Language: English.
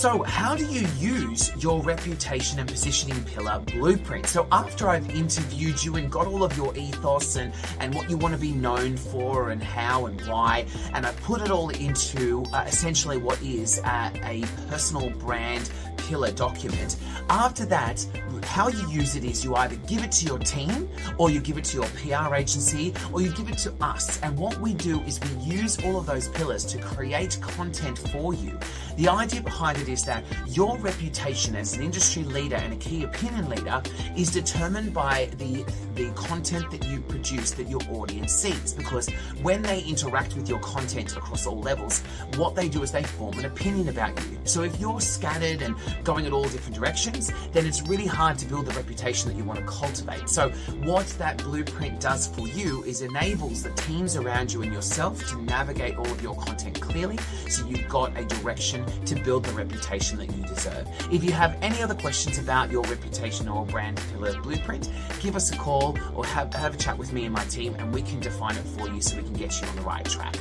So how do you use your reputation and positioning pillar blueprint? So after I've interviewed you and got all of your ethos and what you want to be known for and how and why, and I put it all into essentially what is a personal brand pillar document. After that, how you use it is you either give it to your team, or you give it to your PR agency, or you give it to us. And what we do is we use all of those pillars to create content for you. The idea behind it is that your reputation as an industry leader and a key opinion leader is determined by the content that you produce that your audience sees, because when they interact with your content across all levels, what they do is they form an opinion about you. So if you're scattered and going in all different directions, then it's really hard to build the reputation that you want to cultivate. So what that blueprint does for you is enables the teams around you and yourself to navigate all of your content clearly, so you've got a direction to build the reputation that you deserve. If you have any other questions about your reputation or brand pillar blueprint, give us a call or have a chat with me and my team, and we can define it for you so we can get you on the right track.